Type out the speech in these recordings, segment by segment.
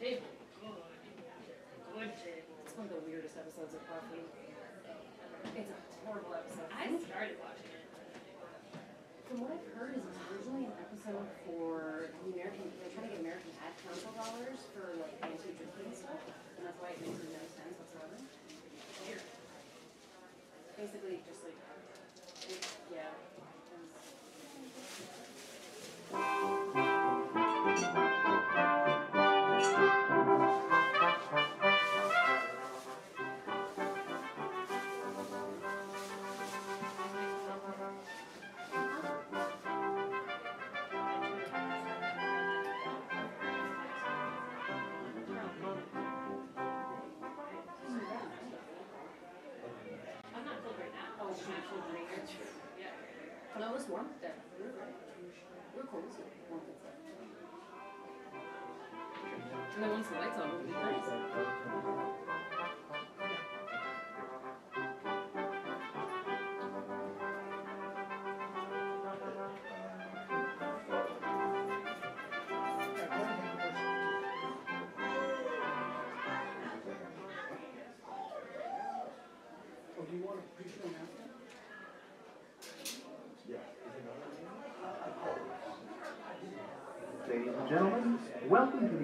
table. Good table. It's one of the weirdest episodes of Buffy. It's a horrible episode. I started watching it. From what I've heard, is it's originally an episode for the American. They're trying to get American Ad Council dollars for like anti-drinking stuff, and that's why it makes no sense whatsoever. Weird. Basically, just like yeah. No, it was warm there. We were cold. Warm inside. And then once the lights on, it would be nice. Oh, do you want to preach them after? Ladies and gentlemen, welcome to the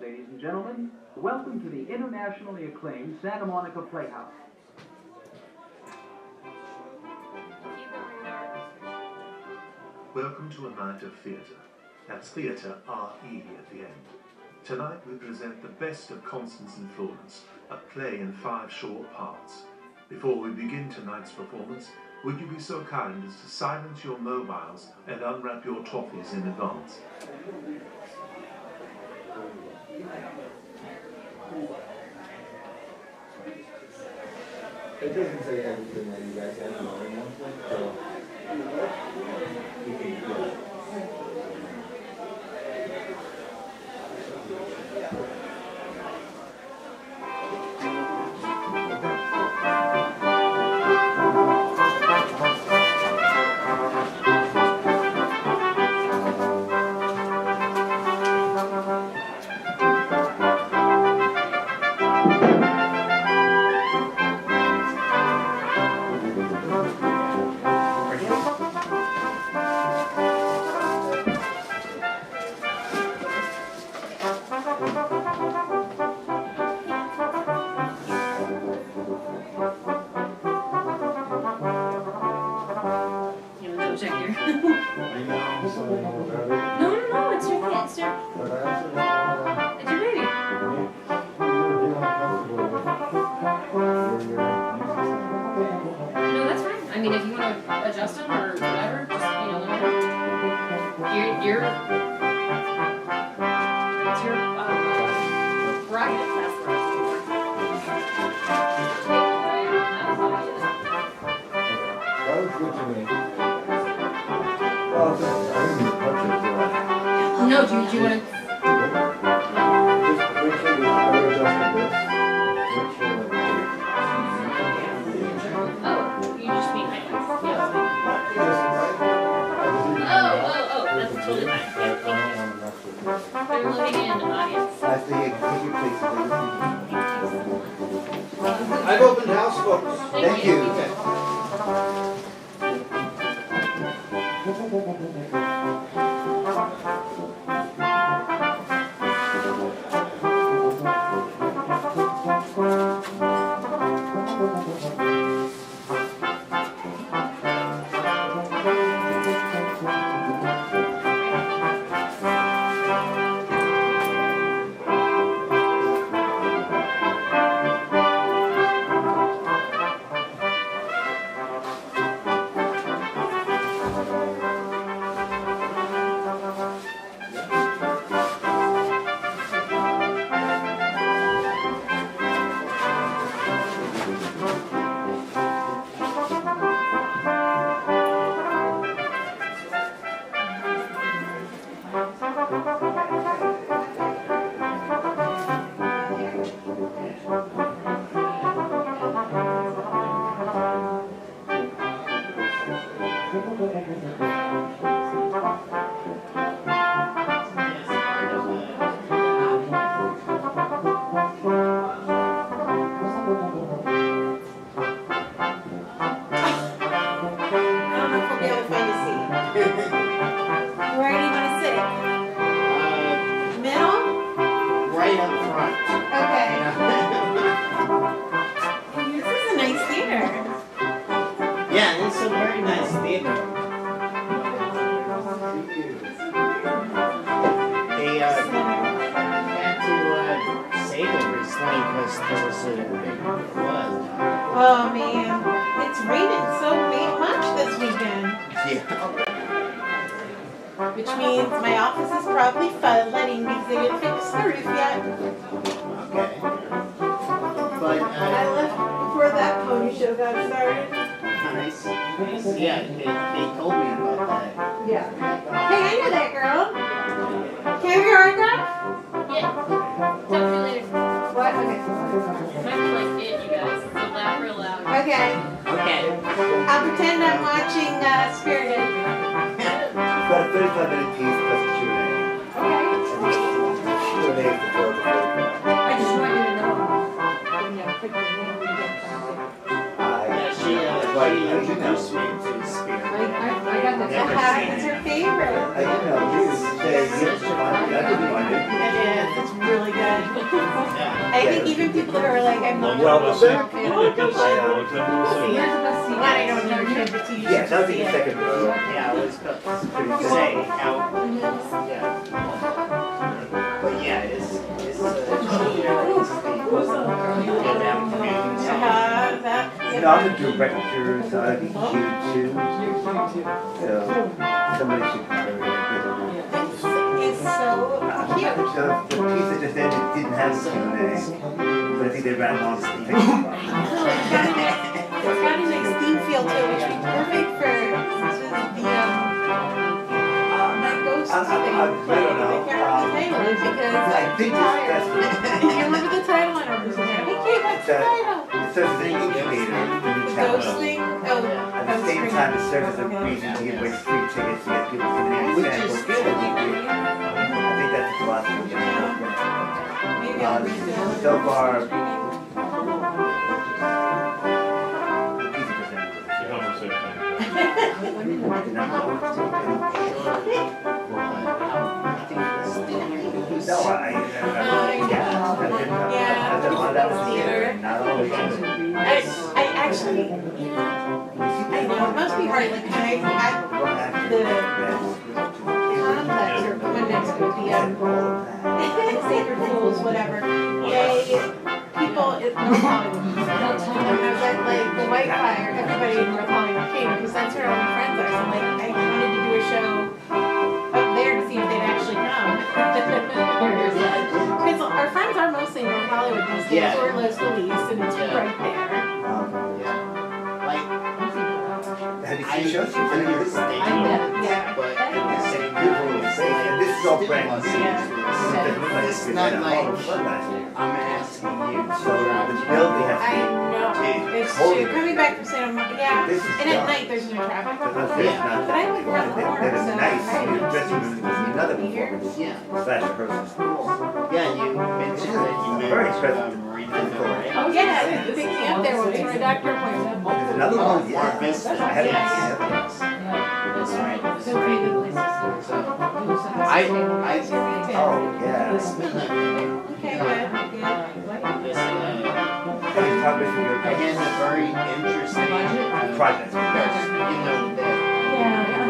Ladies and gentlemen, welcome to the internationally acclaimed Santa Monica Playhouse. Welcome to a night of theatre. That's theatre R-E at the end. Tonight we present the best of Constance and Florence, a play in 5 short parts. Before we begin tonight's performance, would you be so kind as to silence your mobiles and unwrap your toffees in advance? It doesn't say everything that you guys have to know, so you can do it. No, do you want to? I've opened house, folks. Thank you. won't be able to find a seat. Where do you want to sit? Middle? Right up front. Okay. This is a nice theater. Yeah, it's a very nice theater. They had to save it recently because there was a big flood. Oh man, it's raining so much this weekend. Yeah. Which means my office is probably flooding because they didn't fix the roof yet. Okay. But I left before that pony show got started. nice. Yeah, they told me about that. Yeah. Hey, I know that girl. Can I have your autograph? Yeah. Talk to you later. What? Okay. I'm like it, you guys. So laugh real loud. Okay. Okay. I'll pretend I'm watching Spirited. About a 35-minute piece plus a Q&A. Okay. Q&A is the build. I just want you to know when you pick your name, we get found it. Yeah, she introduced me to Spirit. I got the Never Aha, seen it's it. her favorite. I didn't know you say you have to find it. I didn't find it. It is. It's really good. Yeah. I think even people that are like, I'm not Well, a fan of it, Here's the best seat. I don't know if you have the TV. Yeah, that was in the second row. Yeah, I was about to say how. Yeah. But yeah, it's good afternoon. That. You know, I'm a director, so I think you too. So somebody should cover it. It's so cute. So the piece that just ended didn't have a Q&A, but I think they ran along to the It's got a nice theme feel to it, which would be perfect for that ghost thing. I don't know. I can't remember the title of it because I I'm think too tired. it's If you remember the title, I don't remember the title. Hey, Kate, what's the title? it serves as an incubator for new The talent. ghost thing? Oh, At the same time, it serves as a reason to give away free tickets to get people to the next Which sample. is good. I think that's the philosophy. Maybe I'll read it. So far, I actually, I know, it must be hard, like, when I had the complex or one next to the, Sacred Fools, whatever, people, it's North Hollywood. And I was like, the White Fire, everybody in North Hollywood came, because that's where all my friends are, so like, I wanted to do a show up there to see if they'd actually come. Because our friends are mostly in North Hollywood these days, Yeah. or Los Feliz, and it's right there. Like, have you I seen shows? understand, Yeah. but at the same time, it's like And this is all brand new. Yeah. It's not like I'm asking you to So the building has I to know, it's true, coming back from Santa Monica, yeah, This is and at done. night there's no traffic. be, not, But I live around the corner, that is so nice. I Your don't dressing room is another be here. performance. Yeah. Slash rehearsal. Yeah, you mentioned that you moved Very expensive. Marina, right? Yeah, he picked me up there once for a doctor appointment. There's another one, Or yeah. Vista, I haven't yes. seen it. That's right. So pretty good places. So, I Oh, yeah. it's been a, Okay, good, good. this, Any progress in your again, a very interesting project? because, you know, that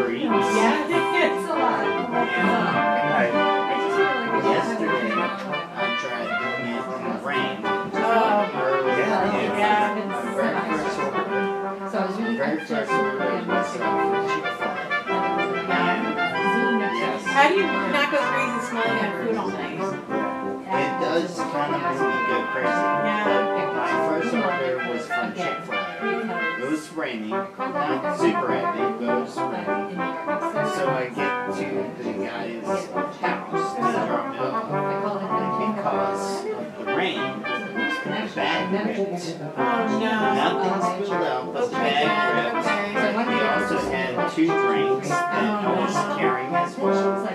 breeds. Yeah. It's a lot. Alright. I just feel like it's Yesterday, I tried doing it in the rain. Oh, Early. yeah. My very first order. So I was really Very first order was Chick-fil-A. Yes. How do you not go crazy smelling that food all night? It does kind of make me go crazy. Yeah. My first order was from Chick-fil-A. It was raining, not super heavy, but it was raining. So I get to the guy's house to drop me off. Because of the rain, the bag ripped. Oh, no. Nothing spilled out, but the bag ripped. He also had 2 drinks that I was carrying as well.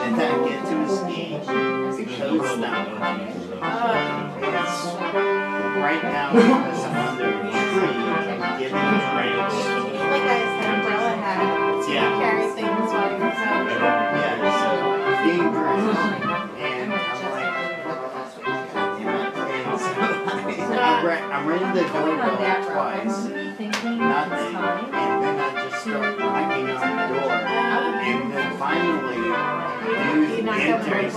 And then I get to his gate, the code's not working. It's right now because I'm under a tree, giving drinks. Like I said, umbrella hat. the doorbell twice, nothing, and then I just start knocking on the door, and then finally, dude enters.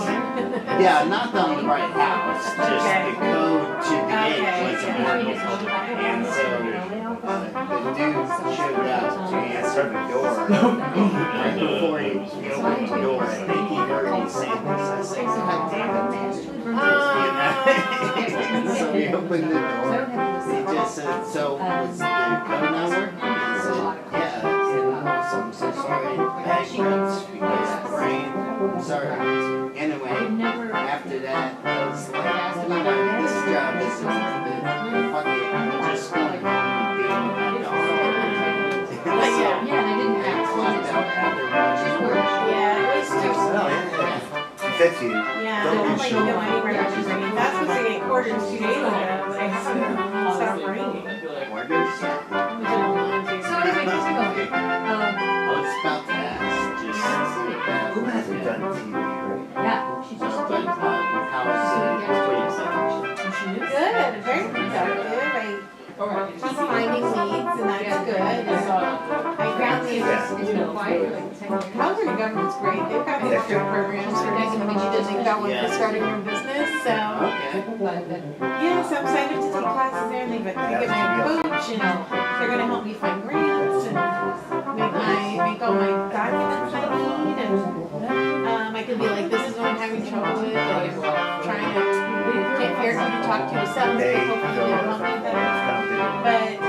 Yeah, not on the right house, just the code to the gate was a mortgage. And so, the dude showed up to answer the door. Right before he opened the door, I think he heard me saying this. I said, God damn it, man. So he opened the door. He just said, so was the code not working? I said, yeah. So I'm so sorry. Bad codes because brain. I'm sorry. Anyway, after that, I was like, this job isn't worth it. Fuck it. I'm just going home and being with my dog. Clocked out after watching work. Yeah, it was just. Oh, yeah. That's you. Yeah, Don't I'm be like, sure. no, I need my doctor's raining. That's supposed to get quarters 2 days ago, but I stopped raining. Orders? So anyway, just go. Oh, it's about to pass. Just. Who hasn't done TV, right? But how's Good, very productive. She's finding leads, and that's good. I found the California government's great. They've got mentorship programs for making the they've got one for starting your own business. So yes, I'm excited to take classes there, and they get my coach, and they're gonna help me find grants and make all my documents I need, and I can be like, this is what I'm having trouble with, like trying to get Eric to talk to yourself, hopefully they'll help me with that. But I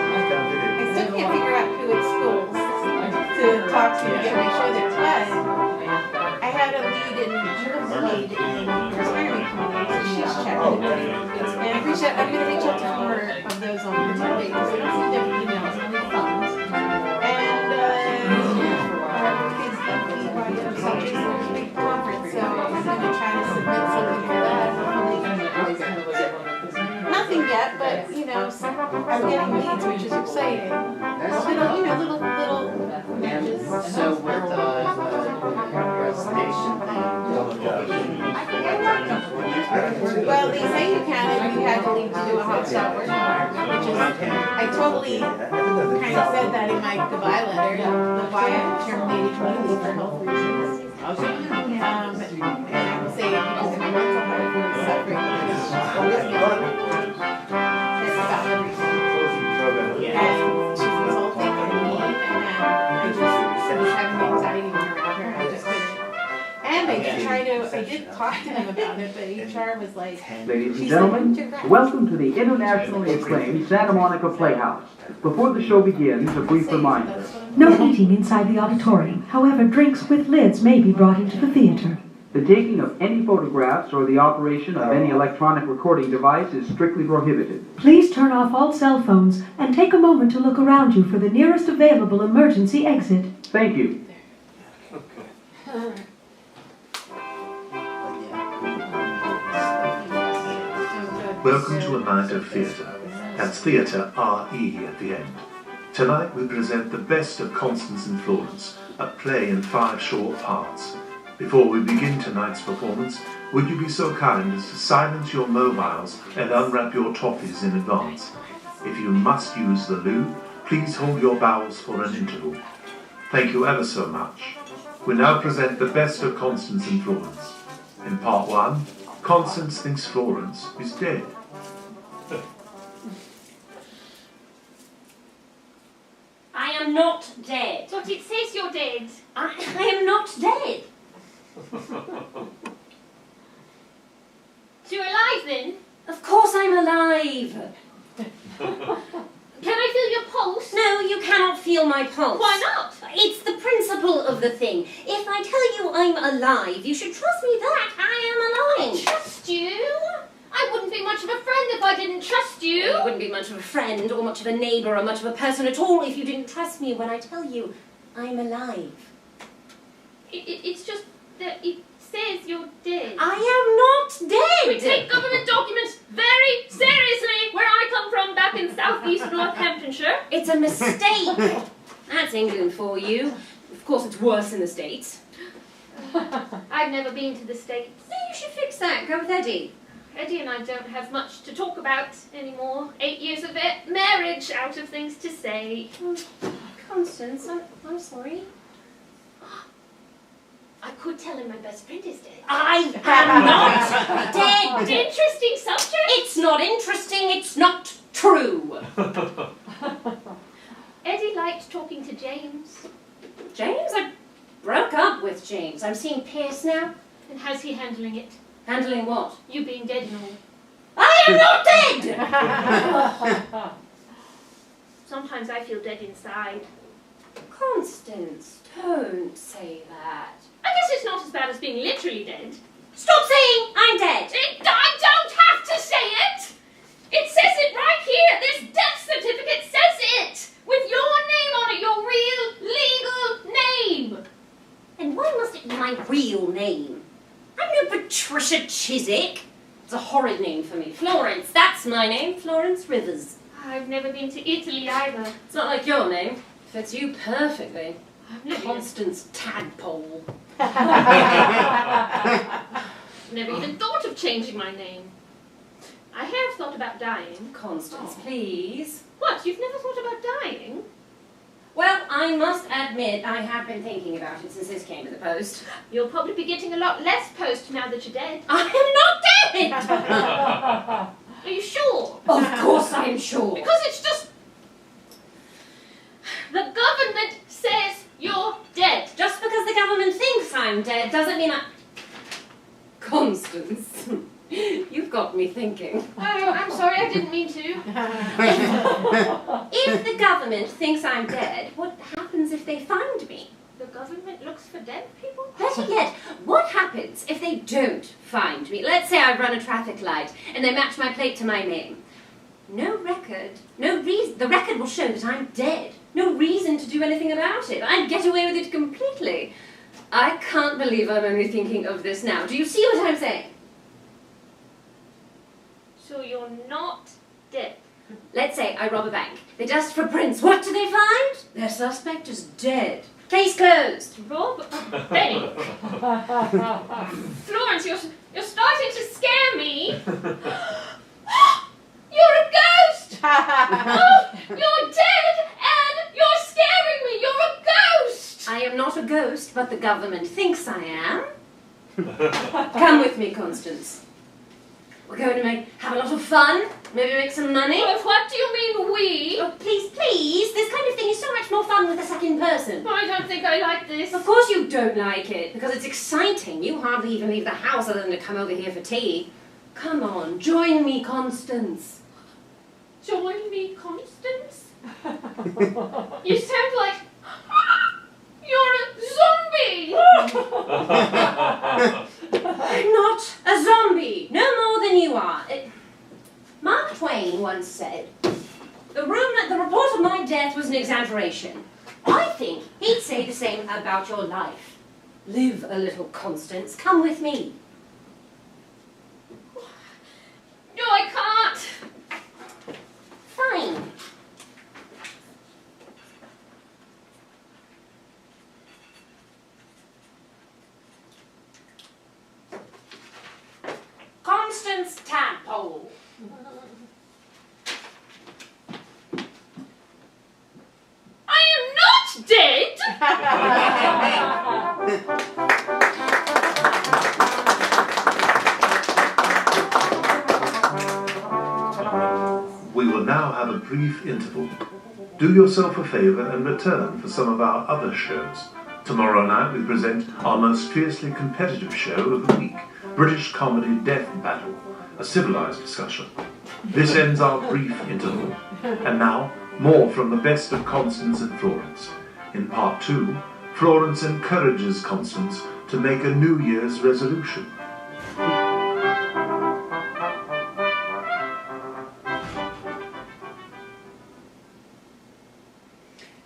still can't figure out who at schools to talk to get my show there. But I had a lead in retirement community, so she's checking. And I'm gonna reach out to more of those on maternity because they don't seem to have emails, only phones. And our kids lead by subjects in a big conference, so I'm gonna try to submit something for that. Nothing yet, but you know, I'm getting leads, which is exciting. Little matches. so with the recitation thing, Well, they say you can if you had to leave to do a hostile work environment, which is, I totally kind of said that in my goodbye letter, why I terminated community for health reasons. And I would say because of my mental health was suffering, it's about everything. And she's insulting and mean, and I just was having anxiety when you're around her, I just couldn't. And I did talk to them about it, but HR was like, Ladies and gentlemen, welcome to the internationally acclaimed Santa Monica Playhouse. Before the show begins, a brief reminder. No eating inside the auditorium. However, drinks with lids may be brought into the theater. The taking of any photographs or the operation of any electronic recording device is strictly prohibited. Please turn off all cell phones and take a moment to look around you for the nearest available emergency exit. Thank you. Welcome to a night of theatre. That's theatre R-E at the end. Tonight we present the best of Constance and Florence, a play in 5 short parts. Before we begin tonight's performance, would you be so kind as to silence your mobiles and unwrap your toffees in advance? If you must use the loo, please hold your bowels for an interval. Thank you ever so much. We now present the best of Constance and Florence. In part 1, Constance thinks Florence is dead. I am not dead. But it says you're dead. I am not dead. So you're alive then? Of course I'm alive. Can I feel your pulse? No, you cannot feel my pulse. Why not? It's the principle of the thing. If I tell you I'm alive, you should trust me that I am alive. Trust you? I wouldn't be much of a friend if I didn't trust you. You wouldn't be much of a friend or much of a neighbour or much of a person at all if you didn't trust me when I tell you I'm alive. It's just that it says you're dead. I am not dead. We take government documents very seriously where I come from back in southeast Northamptonshire. It's a mistake. That's England for you. Of course it's worse in the States. I've never been to the States. No, you should fix that. Go with Eddie. Eddie and I don't have much to talk about anymore. 8 years of it, marriage, out of things to say. Constance, I'm sorry. I could tell him my best friend is dead. I am not dead! Interesting subject. It's not interesting, it's not true. Eddie liked talking to James. James? I broke up with James. I'm seeing Pierce now. And how's he handling it? Handling what? You being dead and all. I am not dead! Sometimes I feel dead inside. Constance, don't say that. I guess it's not as bad as being literally dead. Stop saying I'm dead! I don't have to say it! It says it right here! This death certificate says it! With your name on it, your real, legal name! And why must it be my real name? I'm no Patricia Chiswick. It's a horrid name for me. Florence, that's my name. Florence Rivers. I've never been to Italy either. It's not like your name. Fits you perfectly. I've never Constance Tadpole. never even thought of changing my name. I have thought about dying. Constance, please. What, you've never thought about dying? Well, I must admit I have been thinking about it since this came to the post. You'll probably be getting a lot less post now that you're dead. I am not dead! Are you sure? Of course I'm sure. Because it's just... The government says you're dead. Just because the government thinks I'm dead doesn't mean I... Constance, you've got me thinking. Oh, I'm sorry, I didn't mean to. If the government thinks I'm dead, what happens if they find me? The government looks for dead people? Better yet, what happens if they don't find me? Let's say I run a traffic light and they match my plate to my name. No record, no reason. The record will show that I'm dead. No reason to do anything about it. I'd get away with it completely. I can't believe I'm only thinking of this now. Do you see what I'm saying? So you're not dead? Let's say I rob a bank. They dust for prints. What do they find? Their suspect is dead. Case closed. Rob a bank? Florence, you're starting to scare me. You're a ghost! Oh, you're dead and you're scaring me. You're a ghost! I am not a ghost, but the government thinks I am. Come with me, Constance. We're going to have a lot of fun, maybe make some money. Oh, what do you mean, we? Oh, please, please, this kind of thing is so much more fun with a second person. I don't think I like this. Of course you don't like it, because it's exciting. You hardly even leave the house other than to come over here for tea. Come on, join me, Constance. Join me, Constance? You sound like... You're a zombie! I'm not a zombie, no more than you are. Mark Twain once said, the report of my death was an exaggeration. I think he'd say the same about your life. Live a little, Constance. Come with me. No, I can't. Fine. Constance Tadpole. I am not dead! We will now have a brief interval. Do yourself a favour and return for some of our other shows. Tomorrow night we present our most fiercely competitive show of the week, British Comedy Death Battle, a civilised discussion. This ends our brief interval. And now, more from the best of Constance and Florence. In part 2, Florence encourages Constance to make a New Year's resolution.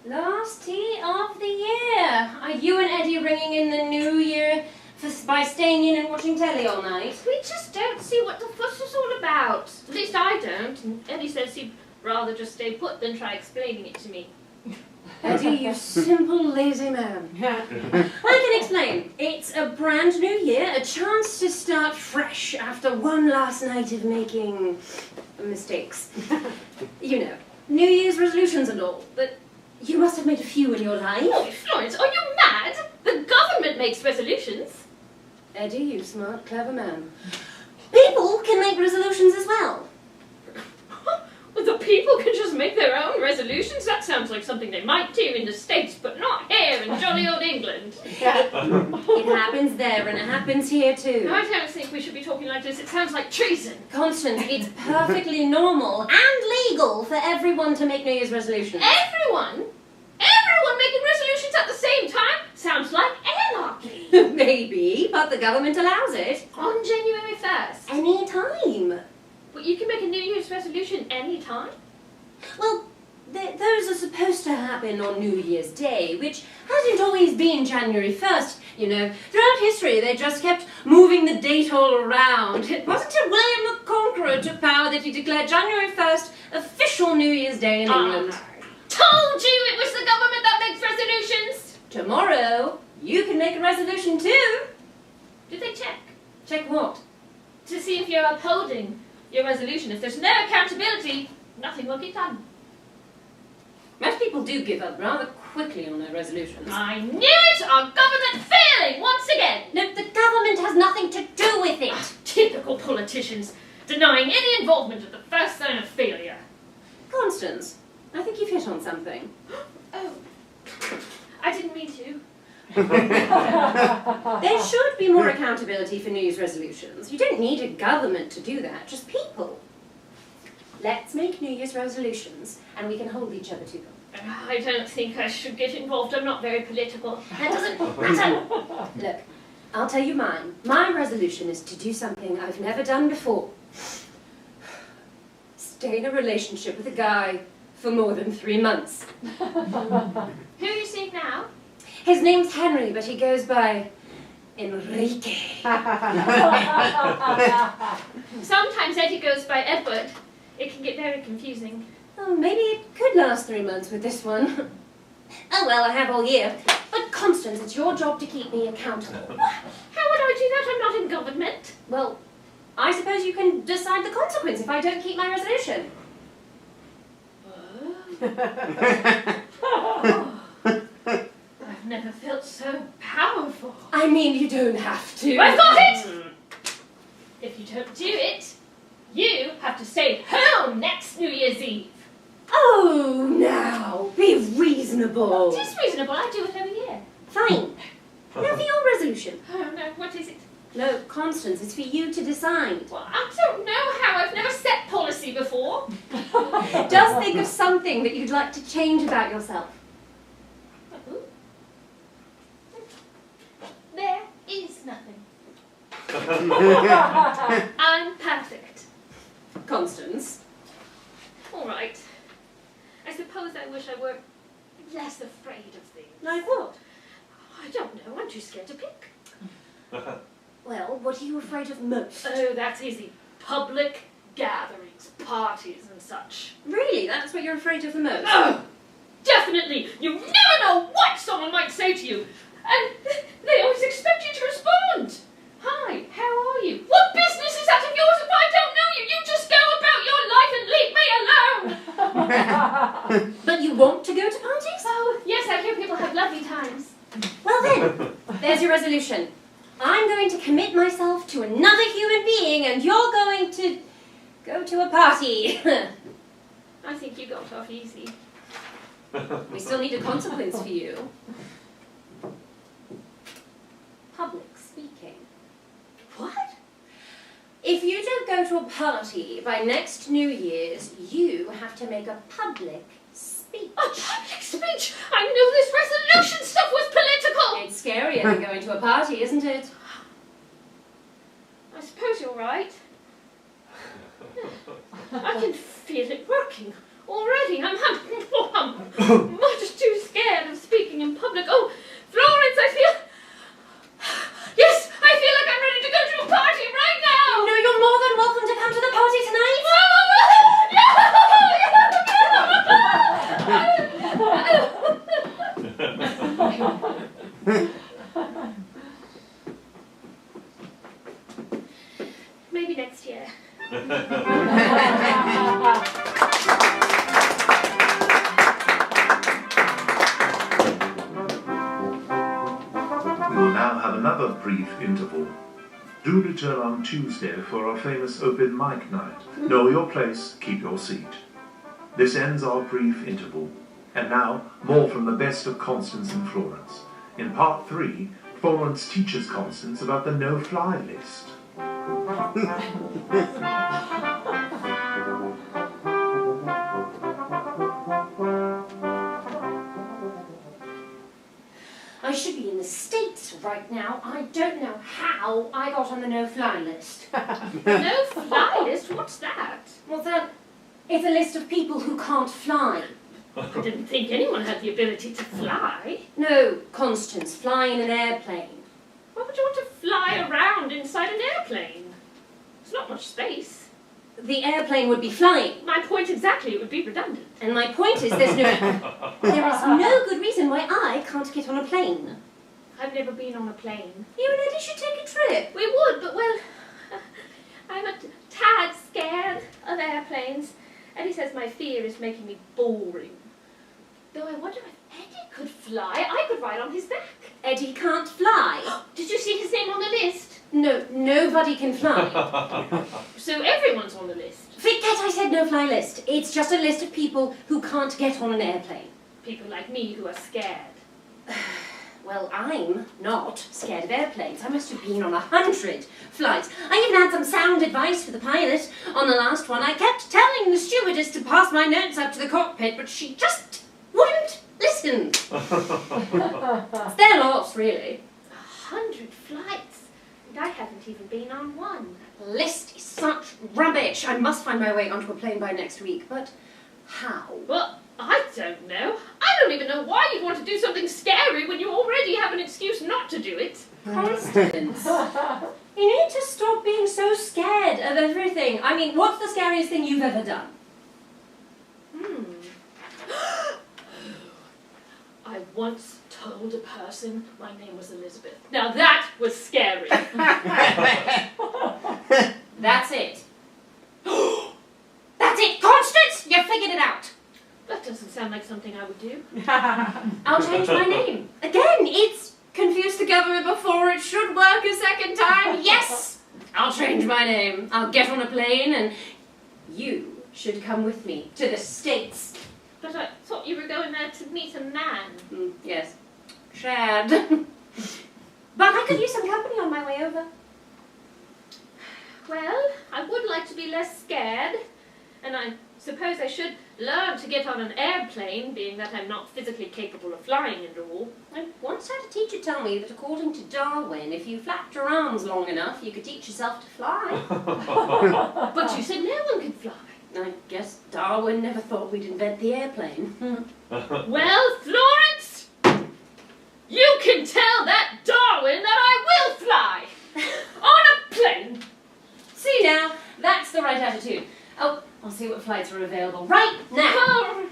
Last tea of the year. Are you and Eddie ringing in the new year by staying in and watching telly all night? We just don't see what the fuss is all about. At least I don't. And Eddie says he'd rather just stay put than try explaining it to me. Eddie, you simple, lazy man. I can explain. It's a brand new year, a chance to start fresh after one last night of making mistakes. You know, New Year's resolutions and all, but you must have made a few in your life. Oh, Florence, are you mad? The government makes resolutions. Eddie, you smart, clever man. People can make resolutions as well. Well, the people can just make their own resolutions? That sounds like something they might do in the States, but not here in jolly old England. It happens there and it happens here too. I don't think we should be talking like this. It sounds like treason. Constance, it's perfectly normal and legal for everyone to make New Year's resolutions. Everyone? Everyone making resolutions at the same time? Sounds like anarchy. Maybe, but the government allows it. On January 1st. Any time. But you can make a New Year's resolution any time? Well, those are supposed to happen on New Year's Day, which hasn't always been January 1st. You know, throughout history they just kept moving the date all around. It wasn't until William the Conqueror took power that he declared January 1st official New Year's Day in England. Told you it was the government that makes resolutions! Tomorrow, you can make a resolution too. Did they check? Check what? To see if you're upholding your resolution. If there's no accountability, nothing will get done. Most people do give up rather quickly on their resolutions. I knew it! Our government failing once again! No, the government has nothing to do with it. Typical politicians, denying any involvement at the first sign of failure. Constance, I think you've hit on something. Oh, I didn't mean to. There should be more accountability for New Year's resolutions. You don't need a government to do that, just people. Let's make New Year's resolutions and we can hold each other to them. I don't think I should get involved. I'm not very political. That doesn't matter. Look, I'll tell you mine. My resolution is to do something I've never done before. Stay in a relationship with a guy for more than 3 months. Who are you seeing now? His name's Henry, but he goes by Enrique. Sometimes Eddie goes by Edward. It can get very confusing. Oh, maybe it could last 3 months with this one. Oh well, I have all year. But Constance, it's your job to keep me accountable. How would I do that? I'm not in government. Well, I suppose you can decide the consequence if I don't keep my resolution. I've never felt so powerful. I mean, you don't have to. I've got it! If you don't do it, you have to stay home next New Year's Eve. Oh, now, be reasonable. It is reasonable. I do it every year. Fine. Now for your resolution. Oh, no, what is it? No, Constance, it's for you to decide. Well, I don't know how. I've never set policy before. Just think of something that you'd like to change about yourself. There is nothing. I'm perfect. Constance. All right. I suppose I wish I were less afraid of things. Like what? I don't know. I'm too scared to pick. Well, what are you afraid of most? Oh, that's easy. Public gatherings, parties and such. Really? That's what you're afraid of the most? Oh, definitely. You never know what someone might say to you. And they always expect you to respond. Hi, how are you? What business is that of yours if I don't know you? You just go about your life and leave me alone. But you want to go to parties? Oh, yes, I hear people have lovely times. Well then, there's your resolution. I'm going to commit myself to another human being and you're going to go to a party. I think you got off easy. We still need a consequence for you. Public speaking. What? If you don't go to a party by next New Year's, you have to make a public speech. A public speech? I knew this resolution stuff was political. It's scarier than going to a party, isn't it? I suppose you're right. I can feel it working already. I'm much too scared of speaking in public. Oh, Florence, I feel... Yes, I feel like I'm ready to go to a party right now. No, you're more than welcome to come to the party tonight. We will now have another brief interval. Do return on Tuesday for our famous open mic night. Know your place, keep your seat. This ends our brief interval. And now, more from the best of Constance and Florence. In part 3, Florence teaches Constance about the no-fly list. I should be in the States right now. I don't know how I got on the no-fly list. No-fly list? What's that? What's that? It's a list of people who can't fly. I didn't think anyone had the ability to fly. No, Constance, fly in an airplane. Why would you want to fly around inside an airplane? There's not much space. The airplane would be flying. My point exactly, it would be redundant. And my point is there is no good reason why I can't get on a plane. I've never been on a plane. You and Eddie should take a trip. We would, but well, I'm a tad scared of airplanes. Eddie says my fear is making me boring. Though I wonder if Eddie could fly. I could ride on his back. Eddie can't fly. Did you see his name on the list? No, nobody can fly. So everyone's on the list. Forget I said no-fly list. It's just a list of people who can't get on an airplane. People like me who are scared. Well, I'm not scared of airplanes. I must have been on 100 flights. I even had some sound advice for the pilot on the last one. I kept telling the stewardess to pass my notes up to the cockpit, but she just wouldn't listen. It's their loss, really. 100 flights? And I haven't even been on one. The list is such rubbish. I must find my way onto a plane by next week, but how? Well, I don't know. I don't even know why you'd want to do something scary when you already have an excuse not to do it. Constance, you need to stop being so scared of everything. I mean, what's the scariest thing you've ever done? I once told a person my name was Elizabeth. Now that was scary. That's it. That's it, Constance! You figured it out. That doesn't sound like something I would do. I'll change my name. Again, it's confused the government before. It should work a second time. Yes! I'll change my name. I'll get on a plane and you should come with me to the States. But I thought you were going there to meet a man. Yes. Chad. But I could use some company on my way over. Well, I would like to be less scared. And I suppose I should learn to get on an airplane, being that I'm not physically capable of flying and all. I once had a teacher tell me that according to Darwin, if you flapped your arms long enough, you could teach yourself to fly. But you said no one could fly. I guess Darwin never thought we'd invent the airplane. Well, Florence, you can tell that Darwin that I will fly on a plane. See now, that's the right attitude. Oh, I'll see what flights are available right now.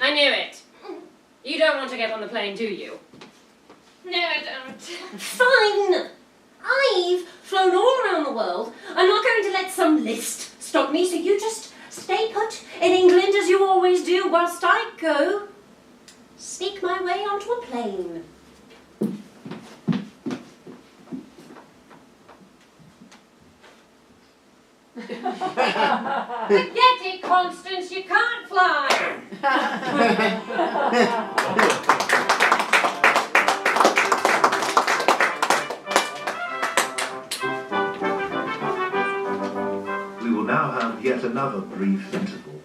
I knew it. You don't want to get on the plane, do you? No, I don't. Fine! I've flown all around the world. I'm not going to let some list stop me, so you just stay put in England as you always do whilst I go sneak my way onto a plane. Forget it, Constance, you can't fly! We will now have yet another brief interval.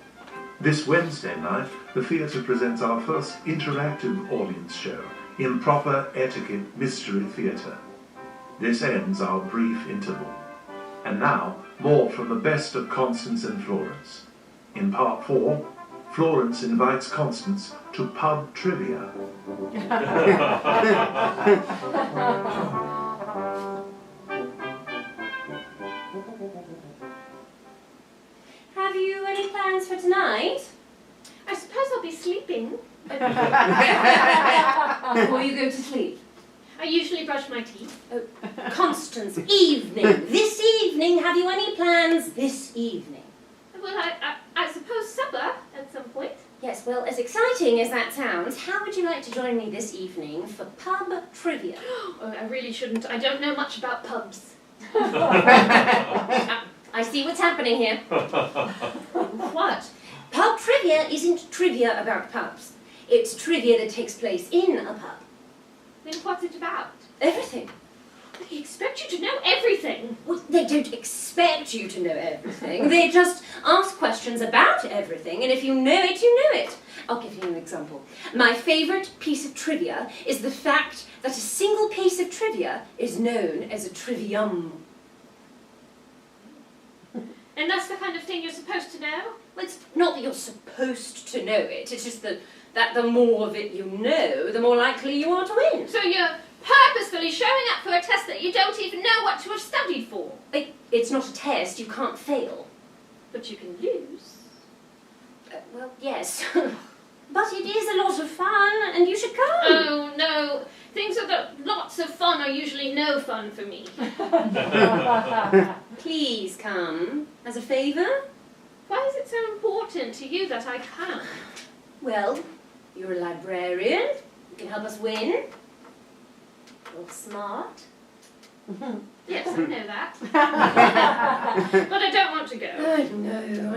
This Wednesday night, the theatre presents our first interactive audience show, Improper Etiquette Mystery Theatre. This ends our brief interval. And now, more from the best of Constance and Florence. In part 4, Florence invites Constance to pub trivia. Have you any plans for tonight? I suppose I'll be sleeping. Before you go to sleep? I I usually brush my teeth. Oh, Constance, evening. This evening. Have you any plans this evening? Well, I suppose supper at some point. Yes, well, as exciting as that sounds, how would you like to join me this evening for pub trivia? Oh, I really shouldn't. I don't know much about pubs. I see what's happening here. What? Pub trivia isn't trivia about pubs. It's trivia that takes place in a pub. Then what's it about? Everything. They expect you to know everything. Well, they don't expect you to know everything. They just ask questions about everything, and if you know it, you know it. I'll give you an example. My favourite piece of trivia is the fact that a single piece of trivia is known as a trivium. And that's the kind of thing you're supposed to know? Well, it's not that you're supposed to know it, it's just that the more of it you know, the more likely you are to win. So you're purposefully showing up for a test that you don't even know what to have studied for? It's not a test, you can't fail. But you can lose. Well, yes. But it is a lot of fun, and you should come. Oh, no. Things that lots of fun are usually no fun for me. Please come. As a favour? Why is it so important to you that I come? Well, you're a librarian. You can help us win. You're smart. Yes, I know that. But I don't want to go. I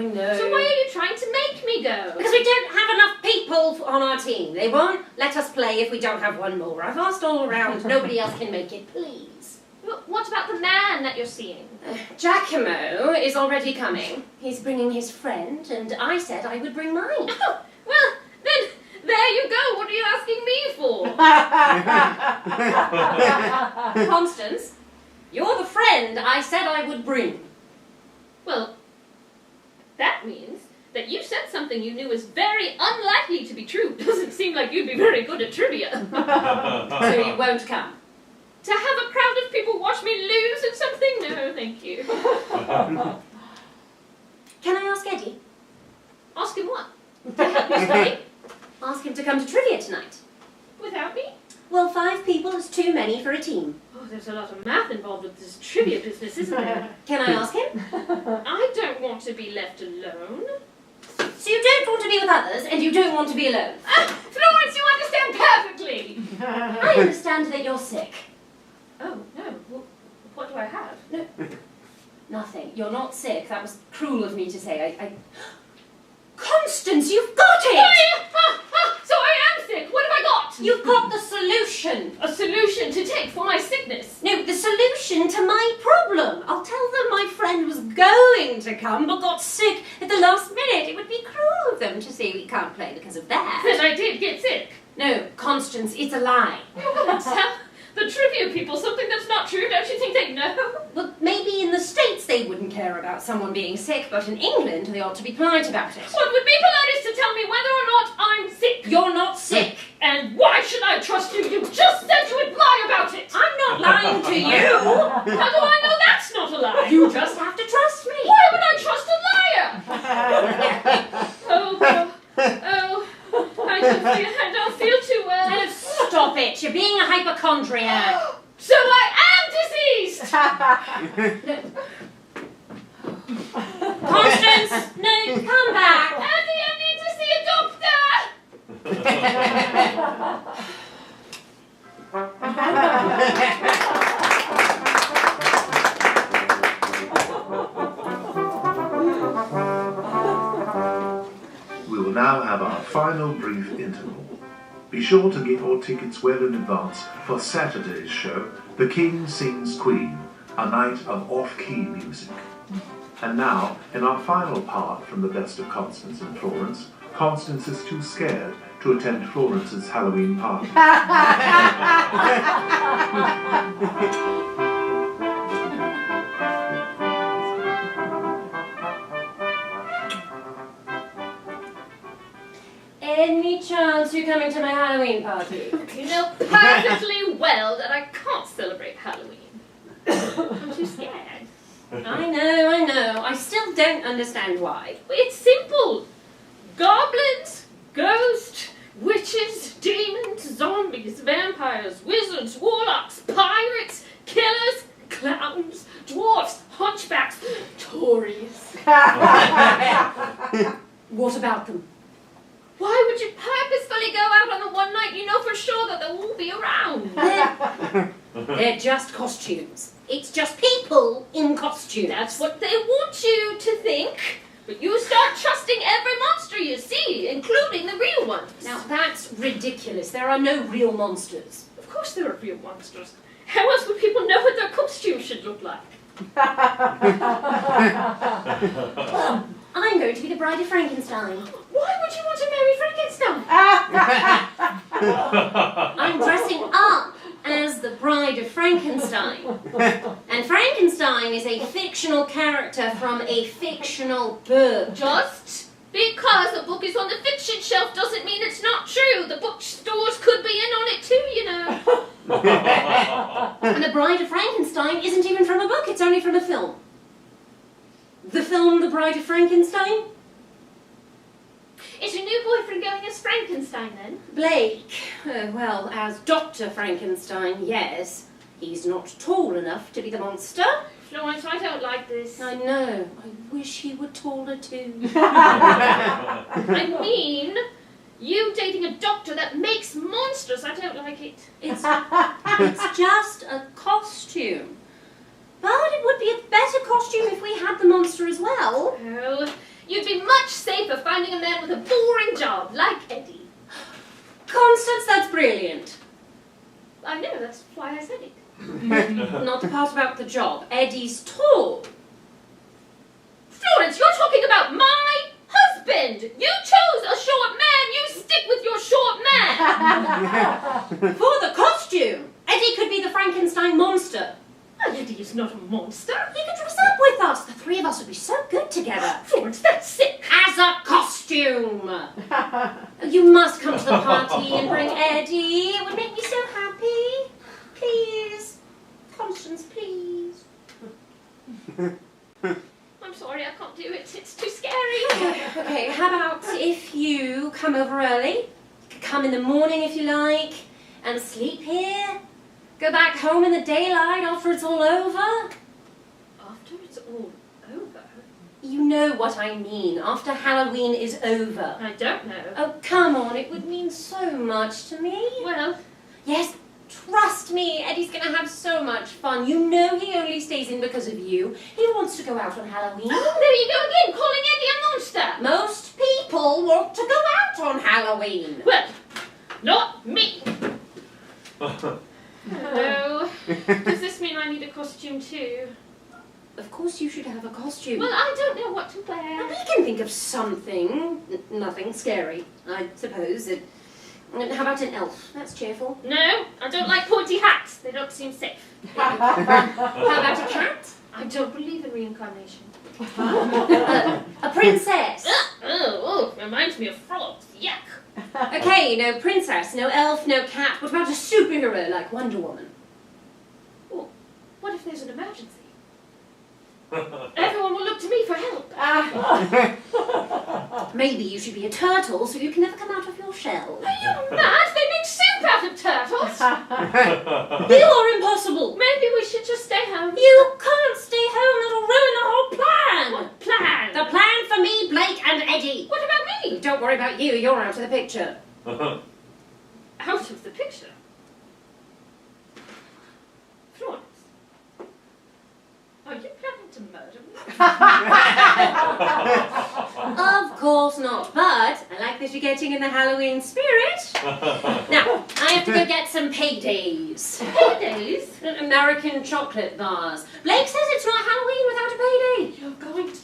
know. So why are you trying to make me go? Because we don't have enough people on our team. They won't let us play if we don't have one more. I've asked all around. Nobody else can make it, please. Well, what about the man that you're seeing? Giacomo is already coming. He's bringing his friend, and I said I would bring mine. Oh, well, then, there you go. What are you asking me for? Constance, you're the friend I said I would bring. Well, that means that you said something you knew was very unlikely to be true. Doesn't seem like you'd be very good at trivia. So you won't come? To have a crowd of people watch me lose at something? No, thank you. Can I ask Eddie? Ask him what? To help you study? Ask him to come to trivia tonight. Without me? Well, 5 people is too many for a team. Oh, there's a lot of math involved with this trivia business, isn't there? Can I ask him? I don't want to be left alone. So you don't want to be with others, and you don't want to be alone? Florence, you understand perfectly! I understand that you're sick. Oh, no. Well, what do I have? No. Nothing. You're not sick. That was cruel of me to say. Constance, you've got it! So I am sick. What have I got? You've got the solution. A solution to take for my sickness? No, the solution to my problem. I'll tell them my friend was going to come but got sick at the last minute. It would be cruel of them to say we can't play because of that. Then I did get sick. No, Constance, it's a lie. You're going to tell the trivia people something that's not true? Don't you think they know? Well, maybe in the States they wouldn't care about someone being sick, but in England they ought to be polite about it. What would be polite is to tell me whether or not I'm sick. You're not sick. And why should I trust you? You just said you would lie about it. I'm not lying to you. How do I know that's not a lie? You just have to trust me. Why would I trust a liar? I don't feel too well. Oh, stop it. You're being a hypochondriac. So I am diseased! Constance, no, come back. Eddie, I need to see a doctor! We will now have our final brief interval. Be sure to get your tickets well in advance for Saturday's show, The King Sings Queen, a night of off-key music. And now, in our final part from The Best of Constance and Florence, Constance is too scared to attend Florence's Halloween party. Any chance you're coming to my Halloween party? You know perfectly well that I can't celebrate Halloween. I'm too scared. I know. I still don't understand why. It's simple. Goblins, ghosts, witches, demons, zombies, vampires, wizards, warlocks, pirates, killers, clowns, dwarfs, hunchbacks, Tories. What about them? Why would you purposefully go out on the one night you know for sure that they'll all be around? They're just costumes. It's just people in costumes. That's what they want you to think. But you start trusting every monster you see, including the real ones. Now that's ridiculous. There are no real monsters. Of course there are real monsters. How else would people know what their costumes should look like? I'm going to be the Bride of Frankenstein. Why would you want to marry Frankenstein? I'm dressing up as the Bride of Frankenstein. And Frankenstein is a fictional character from a fictional book. Just because a book is on the fiction shelf doesn't mean it's not true. The bookstores could be in on it too, you know. And the Bride of Frankenstein isn't even from a book, it's only from a film. The film The Bride of Frankenstein? Is your new boyfriend going as Frankenstein then? Blake, well, as Dr. Frankenstein, yes. He's not tall enough to be the monster. Florence, I don't like this. I know. I wish he were taller too. I mean, you dating a doctor that makes monsters, I don't like it. It's just a costume. But it would be a better costume if we had the monster as well. Oh, you'd be much safer finding a man with a boring job, like Eddie. Constance, that's brilliant. I know, that's why I said it. Not the part about the job. Eddie's tall. Florence, you're talking about my husband. You chose a short man. You stick with your short man. For the costume, Eddie could be the Frankenstein monster. Eddie is not a monster. He could dress up with us. The three of us would be so good together. Florence, that's sick. As a costume. You must come to the party and bring Eddie. It would make me so happy. Please. Constance, please. I'm sorry, I can't do it. It's too scary. Okay, how about if you come over early? You could come in the morning if you like, and sleep here. Go back home in the daylight after it's all over. After it's all over? You know what I mean, after Halloween is over. I don't know. Oh, come on, it would mean so much to me. Well, yes, trust me, Eddie's going to have so much fun. You know he only stays in because of you. He wants to go out on Halloween. oh, there you go again, calling Eddie a monster. Most people want to go out on Halloween. Well, not me. Hello. Does this mean I need a costume too? Of course you should have a costume. Well, I don't know what to wear. We can think of something. Nothing scary, I suppose. How about an elf? That's cheerful. No, I don't like pointy hats. They don't seem safe. How about a cat? I don't believe in reincarnation. A princess. Oh, reminds me of frogs. Yuck. Okay, no princess, no elf, no cat. What about a superhero like Wonder Woman? Well, what if there's an emergency? Everyone will look to me for help. Maybe you should be a turtle so you can never come out of your shell. Are you mad? They make soup out of turtles. You're impossible. Maybe we should just stay home. You can't stay home. That'll ruin the whole plan. What plan? The plan for me, Blake, and Eddie. What about me? Don't worry about you. You're out of the picture. Out of the picture? Florence, are you planning to murder me? Of course not, but I like that you're getting in the Halloween spirit. Now, I have to go get some paydays. Paydays? American chocolate bars. Blake says it's not Halloween without a payday. You're going to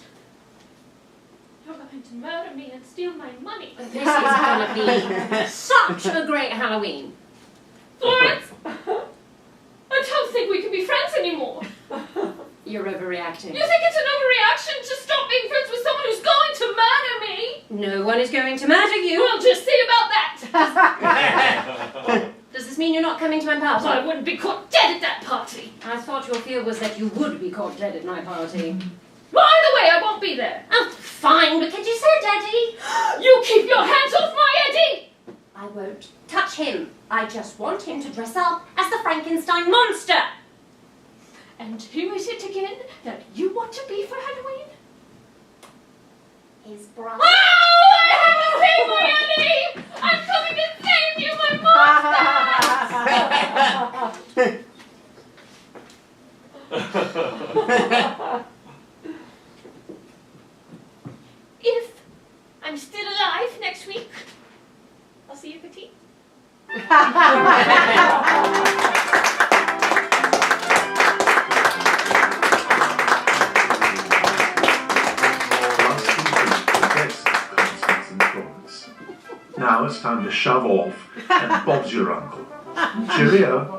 murder me and steal my money. This is going to be such a great Halloween. Florence, I don't think we can be friends anymore. You're overreacting. You think it's an overreaction to stop being friends with someone who's going to murder me? No one is going to murder you. We'll just see about that. Does this mean you're not coming to my party? I wouldn't be caught dead at that party. I thought your fear was that you would be caught dead at my party. Well, either way, I won't be there. Oh, fine, but could you say Daddy? You keep your hands off my Eddie! I won't touch him. I just want him to dress up as the Frankenstein monster. And who is it again that you want to be for Halloween? His brother. Oh, I have a thing for Annie! I'm coming to save you, my monster! If I'm still alive next week, I'll see you for tea. Now it's time to shove off, and Bob's your uncle. Cheerio.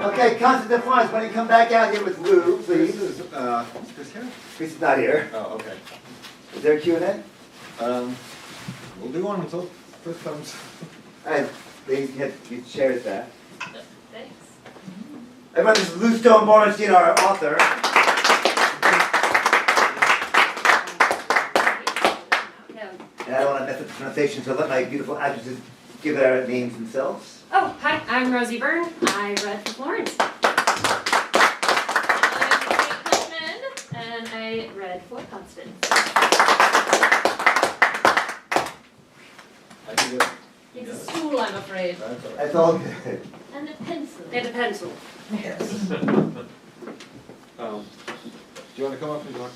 Okay, Constance Florence, when you come back out here with Lou, please. Chris here? Chris is not here. Oh, okay. Is there a Q&A? We'll do one until Chris comes. And they had you shared that. Thanks. Everyone, this is Lou Stone Borenstein, our author. And I don't want to mess up the pronunciation, so let my beautiful actresses give their names themselves. Oh, hi, I'm Rosie Byrne. I read for Florence. I'm Huffman, and I read for Constance. I think that. It's a stool, I'm afraid. That's all right. That's all good. And a pencil. And a pencil. Yes. Do you want to come up and talk?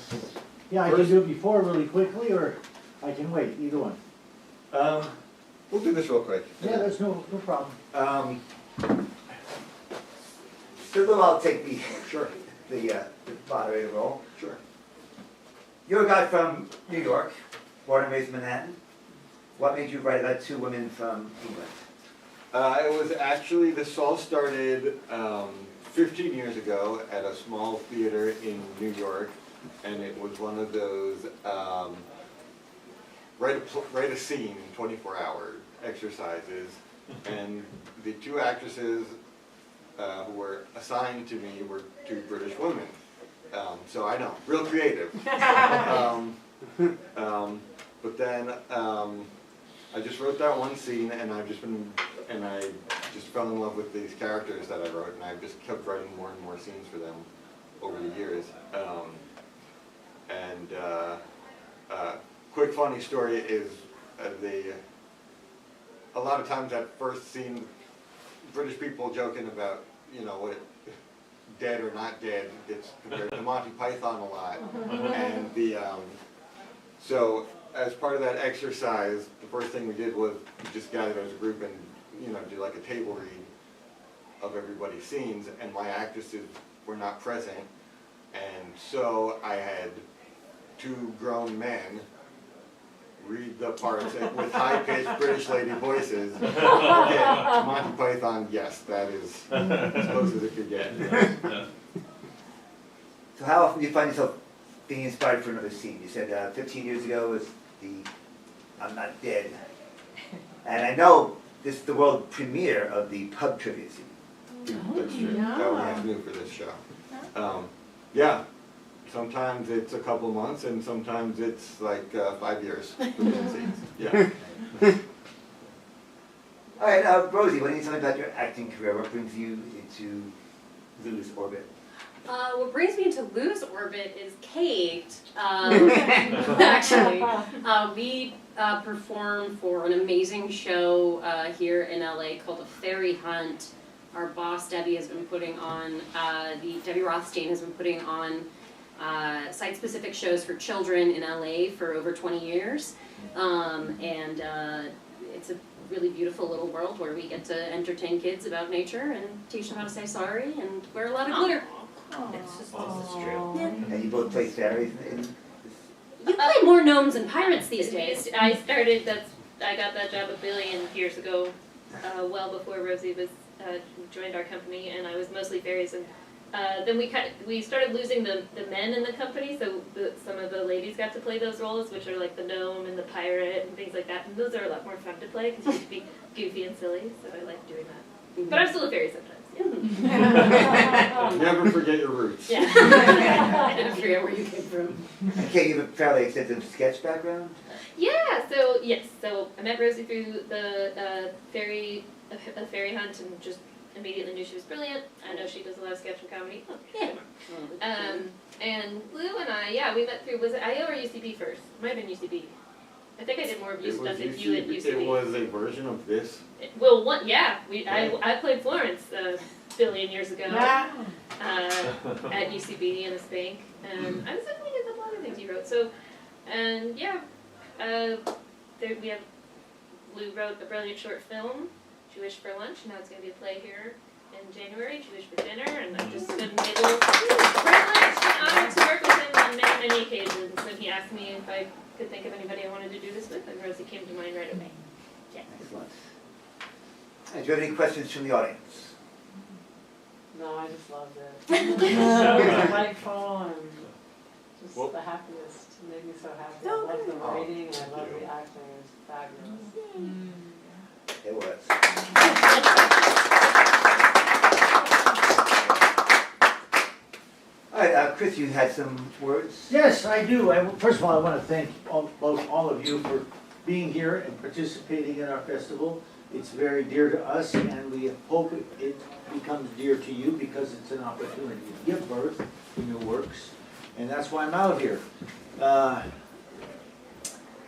Yeah, I can do it before really quickly, or I can wait, either one. We'll do this real quick. Yeah, there's no problem. So Lou, I'll take the Sure. the moderator role. Sure. You're a guy from New York, born and raised in Manhattan. What made you write about two women from England? It was actually, this all started 15 years ago at a small theater in New York, and it was one of those write a scene, 24-hour exercises, and the two actresses who were assigned to me were two British women. So I know, real creative. But then I just wrote that one scene, and I just fell in love with these characters that I wrote, and I just kept writing more and more scenes for them over the years. Quick funny story is a lot of times that first scene, British people joking about, you know, what dead or not dead, it's compared to Monty Python a lot. And so as part of that exercise, the first thing we did was we just gathered as a group and, you know, do like a table read of everybody's scenes, and my actresses were not present, and so I had two grown men read the parts with high-pitched British lady voices. Okay, Monty Python, yes, that is as close as it could get. So how often do you find yourself being inspired for another scene? You said 15 years ago was the I'm Not Dead. And I know this is the world premiere of the pub trivia scene. That's true. That was new for this show. Yeah. Sometimes it's a couple months, and sometimes it's like 5 years between scenes. Yeah. All right, Rosie, what do you tell me about your acting career? What brings you into Lou's orbit? What brings me into Lou's orbit is Kate. Actually, we perform for an amazing show here in LA called The Fairy Hunt. Our boss Debbie has been putting on, Debbie Rothstein has been putting on site-specific shows for children in LA for over 20 years. It's a really beautiful little world where we get to entertain kids about nature and teach them how to say sorry and wear a lot of glitter. This is true. Yeah. And you both play fairies in this? You play more gnomes and pirates these days. I got that job a billion years ago, well before Rosie was joined our company, and I was mostly fairies and then we started losing the men in the company, so some of the ladies got to play those roles, which are like the gnome and the pirate and things like that. And those are a lot more fun to play because you have to be goofy and silly. So I like doing that. But I'm still a fairy sometimes. Yeah. Never forget your roots. Yeah. Never forget where you came from. Okay, you have a fairly extensive sketch background? Yeah. So yes. So I met Rosie through the fairy hunt and just immediately knew she was brilliant. I know she does a lot of sketch and comedy. Oh, yeah. And Lou and I, we met through, was it IO or UCB first? Might have been UCB. I think I did more of you stuff than you at UCB. It was a version of this? I played Florence a billion years ago at UCB in a spank. And I was definitely did a lot of things you wrote. So, and we have, Lou wrote a brilliant short film, Jewish for Lunch. Now it's going to be a play here in January, Jewish for Dinner, and I've just been able, privileged and honored to work with him on many, many occasions. When he asked me if I could think of anybody I wanted to do this with, and Rosie came to mind right away. Yeah. Excellent. Do you have any questions from the audience? No, I just loved it. It was delightful and just the happiest. It made me so happy. I love the writing, I love the acting. It was fabulous. It was. All right, Chris, you had some words? Yes, I do. First of all, I want to thank all of you for being here and participating in our festival. It's very dear to us, and we hope it becomes dear to you because it's an opportunity to give birth to new works, and that's why I'm out here.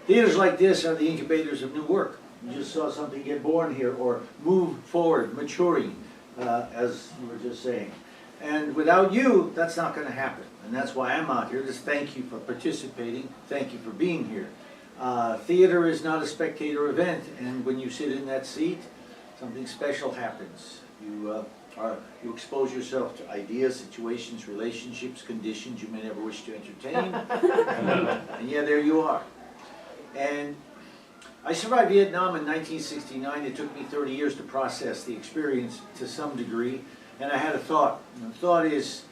Theaters like this are the incubators of new work. You just saw something get born here or move forward, maturing, as you were just saying. And without you, that's not going to happen. And that's why I'm out here. Just thank you for participating. Thank you for being here. Theater is not a spectator event, and when you sit in that seat, something special happens. You expose yourself to ideas, situations, relationships, conditions you may never wish to entertain. And yeah, there you are. And I survived Vietnam in 1969. It took me 30 years to process the experience to some degree. And I had a thought. And the thought is,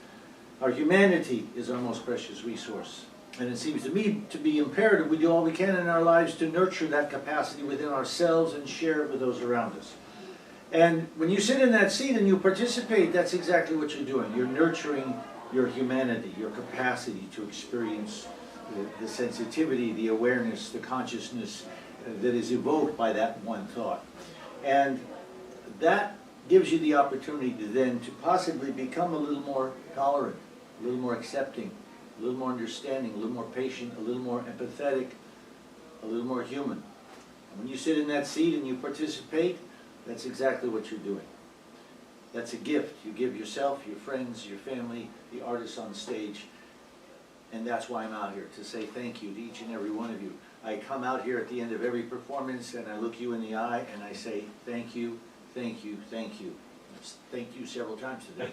our humanity is our most precious resource. And it seems to me to be imperative we do all we can in our lives to nurture that capacity within ourselves and share it with those around us. And when you sit in that seat and you participate, that's exactly what you're doing. You're nurturing your humanity, your capacity to experience the sensitivity, the awareness, the consciousness that is evoked by that one thought. And that gives you the opportunity to then to possibly become a little more tolerant, a little more accepting, a little more understanding, a little more patient, a little more empathetic, a little more human. And when you sit in that seat and you participate, that's exactly what you're doing. That's a gift you give yourself, your friends, your family, the artists on stage. And that's why I'm out here, to say thank you to each and every one of you. I come out here at the end of every performance and I look you in the eye and I say thank you, thank you, thank you. Thank you several times today.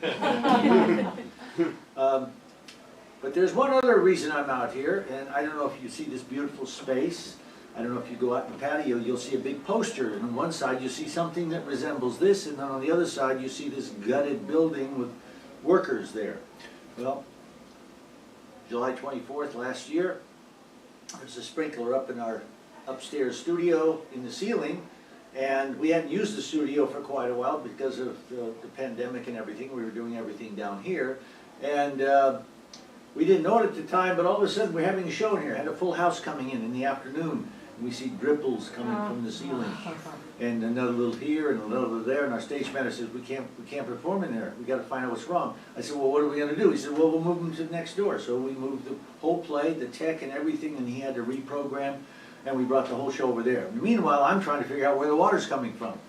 But there's one other reason I'm out here, and I don't know if you see this beautiful space. I don't know if you go out in the patio, you'll see a big poster, and on one side you see something that resembles this, and then on the other side you see this gutted building with workers there. Well, July 24th last year, there's a sprinkler up in our upstairs studio in the ceiling, and we hadn't used the studio for quite a while because of the pandemic and everything. We were doing everything down here, and we didn't know it at the time, but all of a sudden we're having a show in here. Had a full house coming in the afternoon. We see dripples coming from the ceiling, and another little here and another there. And our stage manager says, "We can't perform in there. We got to find out what's wrong." I said, "Well, what are we going to do?" He said, "Well, we'll move them to next door." So we moved the whole play, the tech, and everything, and he had to reprogram, and we brought the whole show over there. Meanwhile, I'm trying to figure out where the water's coming from,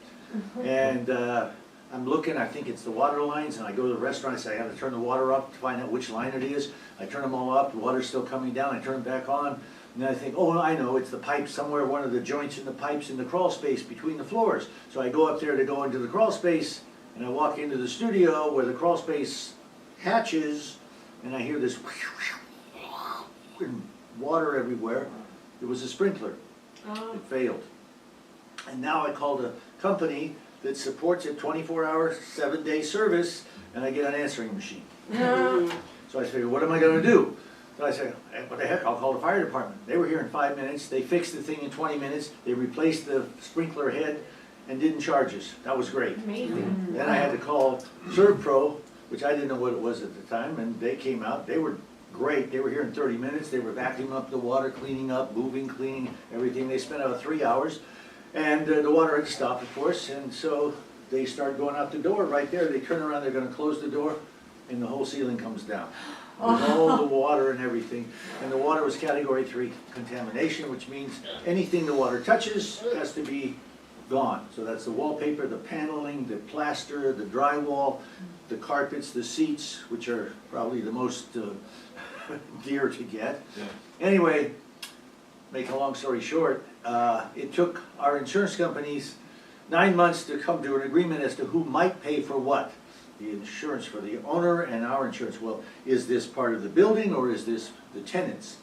and I'm looking. I think it's the water lines, and I go to the restaurant. I say, "I got to turn the water up to find out which line it is." I turn them all up. The water's still coming down. I turn it back on. And then I think, oh, I know, it's the pipe somewhere, one of the joints in the pipes in the crawl space between the floors. So I go up there to go into the crawl space, and I walk into the studio where the crawl space hatches, and I hear this water everywhere. It was a sprinkler. It failed. And now I called a company that supports a 24-hour, 7-day service, and I get an answering machine. So I figured, what am I gonna do? So I said, hey, what the heck, I'll call the fire department. They were here in 5 minutes, they fixed the thing in 20 minutes, they replaced the sprinkler head and didn't charge us. That was great. Amazing. Then I had to call ServPro, which I didn't know what it was at the time, and they came out, they were great. They were here in 30 minutes, they were vacuuming up the water, cleaning up, moving, cleaning, everything. They spent about 3 hours, and the water had stopped, of course, and so they started going out the door right there. They turn around, they're gonna close the door, and the whole ceiling comes down. With all the water and everything. And the water was category 3 contamination, which means anything the water touches has to be gone. So that's the wallpaper, the paneling, the plaster, the drywall, the carpets, the seats, which are probably the most dear to get. Yeah. Anyway, make a long story short, it took our insurance companies 9 months to come to an agreement as to who might pay for what. The insurance for the owner and our insurance. Well, is this part of the building or is this the tenants?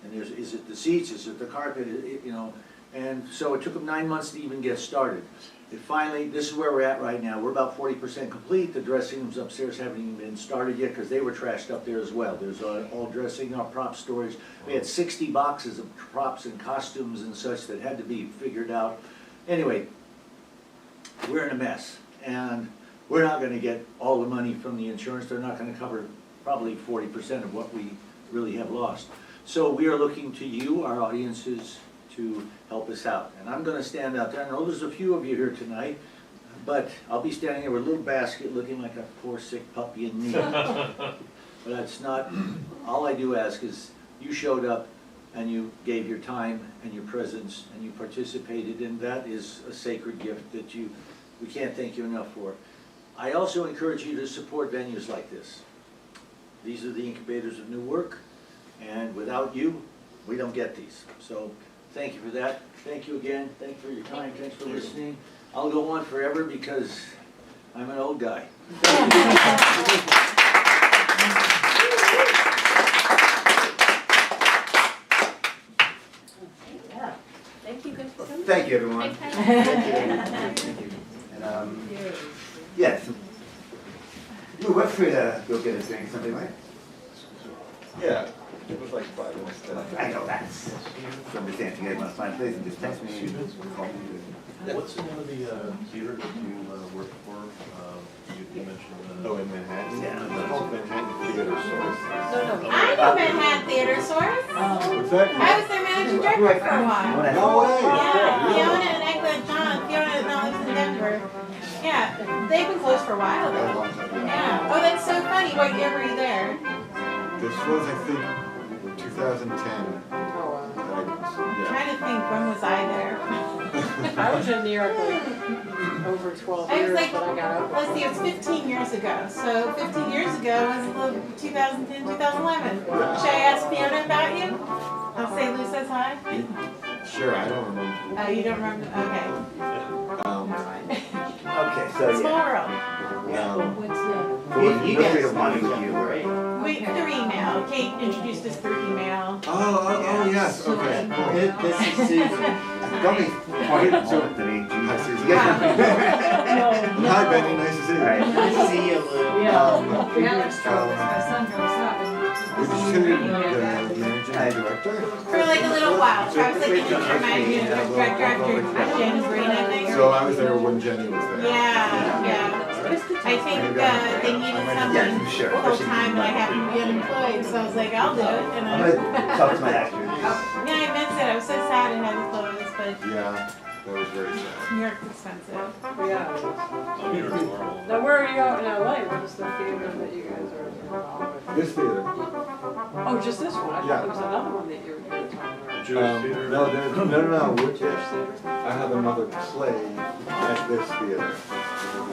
And is it the seats, is it the carpet, you know? And so it took them 9 months to even get started. It finally, this is where we're at right now. We're about 40% complete. The dressing rooms upstairs haven't even been started yet because they were trashed up there as well. There's all dressing, our prop storage. We had 60 boxes of props and costumes and such that had to be figured out. Anyway, we're in a mess. And we're not gonna get all the money from the insurance. They're not gonna cover probably 40% of what we really have lost. So we are looking to you, our audiences, to help us out. And I'm gonna stand out there. I know there's a few of you here tonight, but I'll be standing here with a little basket looking like a poor sick puppy in need. But that's not, all I do ask is you showed up and you gave your time and your presence and you participated, and that is a sacred gift that we can't thank you enough for. I also encourage you to support venues like this. These are the incubators of new work, and without you, we don't get these. So thank you for that. Thank you again. Thank you for your time. Thanks for listening. I'll go on forever because I'm an old guy. Thank you, good for coming. Thank you, everyone. Thank you. And, yes. Lou, we're free to go get a drink, something, right? Yeah, it was like 5 minutes to. I know that's. Understand, if you guys want to find a place and just text me and call me. What's the name of the theater that you work for? You mentioned. Oh, in Manhattan? Yeah. It's called Manhattan Theater Source. I know Manhattan Theater Source. What's that? I was their managing director for a while. No way! Yeah, Fiona and Egbert John. Fiona now lives in Denver. Yeah, they've been closed for a while though. Yeah. Oh, that's so funny. What year were you there? This was, I think, 2010. I'm trying to think, when was I there? I was in New York like over 12 I was years, like, but I got over. let's see, it was 15 years ago. So 15 years ago was 2010, 2011. Should I ask Fiona about you? I'll say Lou says hi. Sure, I don't remember. Oh, you don't remember? Okay. Okay, so Small yeah. world. What's the? You guys are wanting with you, right? Wait, through email. Kate introduced us through email. Oh, yes, okay, cool. This is Susan. Don't be pointing to me. Hi, Susan. You guys are Hi, Benny, nice to see you. Nice to see you, Lou. My son goes up and. Would you consider the managing director? For like a little while. So I was like interim managing director after Jenny Green, I think. So I was there when Jenny was there. Yeah. I think they needed someone full-time and I happened to be unemployed, so I was like, I'll do it. And I'm gonna talk to my actors. yeah, I meant it. I was so sad it had to close, but Yeah, that was very sad. New York's expensive. Yeah. Now, where are you out in LA? What is the theater that you guys are involved with? This theater. Oh, just this one? I thought there was another one that you were talking about. Jewish theater? No. Jewish theater? I have another play at this theater.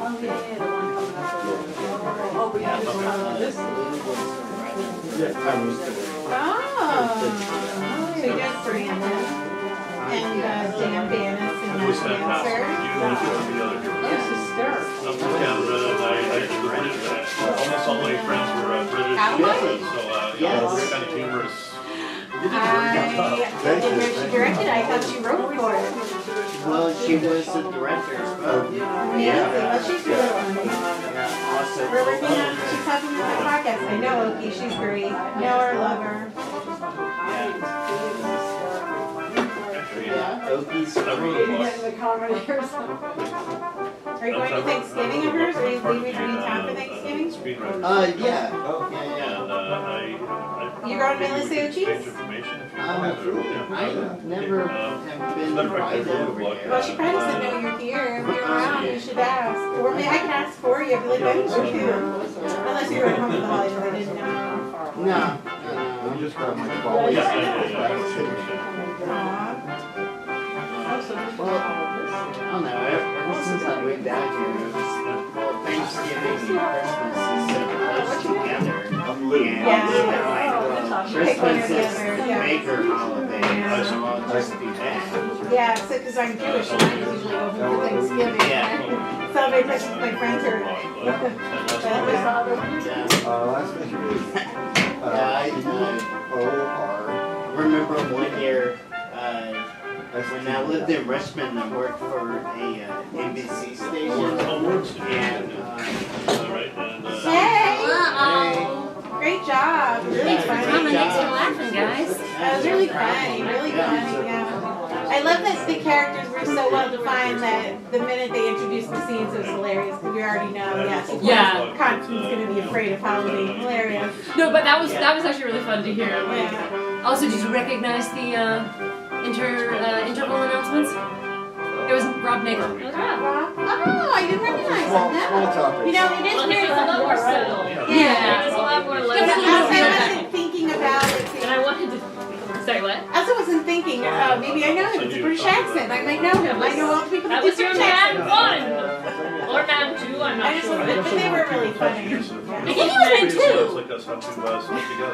Oh, yeah, the one coming up over. Oh, but you just talking about this theater. Yeah, I was there. Oh. So you got Brandon and Dan Bannis and It was fantastic. Answer. This is hysterical. I'm from Canada, and I did the British that. Almost all my friends were British. Adeline? So, Yes. kind of humorous. I didn't know she directed. I thought she wrote for it. Well, she was the director as well. Amazing. Well, she's really funny. Yeah, also. We're working on, she's helping with the podcast. I know Oki, she's great. Know her, love her. Yeah, Oki's Maybe great. get in the comedy or something. Are you going to Thanksgiving of hers? Are you leaving for any time for Thanksgiving? Yeah. You're going to Melissa Uchis? I never have been invited over there. Well, she probably doesn't know you're here. If you're around, you should ask. Or maybe I can ask for you. I'd be like, I can go too. Unless you're going home for the holidays, I didn't know. No. We just got my phone. Well, I don't know. Ever since I moved out here, it was, well, Thanksgiving and Christmas is so close together. Yeah. Christmas is the major holiday, so I'll just do that. Yeah, so because I'm Jewish, and I usually go home for Thanksgiving. Yeah. Celebrate Christmas with my friends or. Last Thanksgiving. I remember one year when I lived in Richmond, I worked for a NBC station, and Hey! Great job. Really funny. Thanks for laughing, guys. That was really funny. Really funny. Yeah. I love that the characters were so well defined that the minute they introduced the scenes, it was hilarious because we already know, yes, Yeah. Constance's going to be afraid of Halloween. Hilarious. No, but that was actually really fun to hear. Like, Yeah. Also, did you recognize the interval announcements? It was Rob Nagel. Oh, I didn't recognize him. Small No. topic. You know, it is well, he weird. was a lot more subtle. Yeah. He was a lot more I like. wasn't thinking about it. And I wanted to. Sorry, what? I also wasn't thinking, oh, maybe I know him. It's a British accent. I might know him. I know all the people That that do was your British man accents. 1! Or man 2, I'm I not just sure. but they were really funny. I think he was in two. Like us, how two of us live together.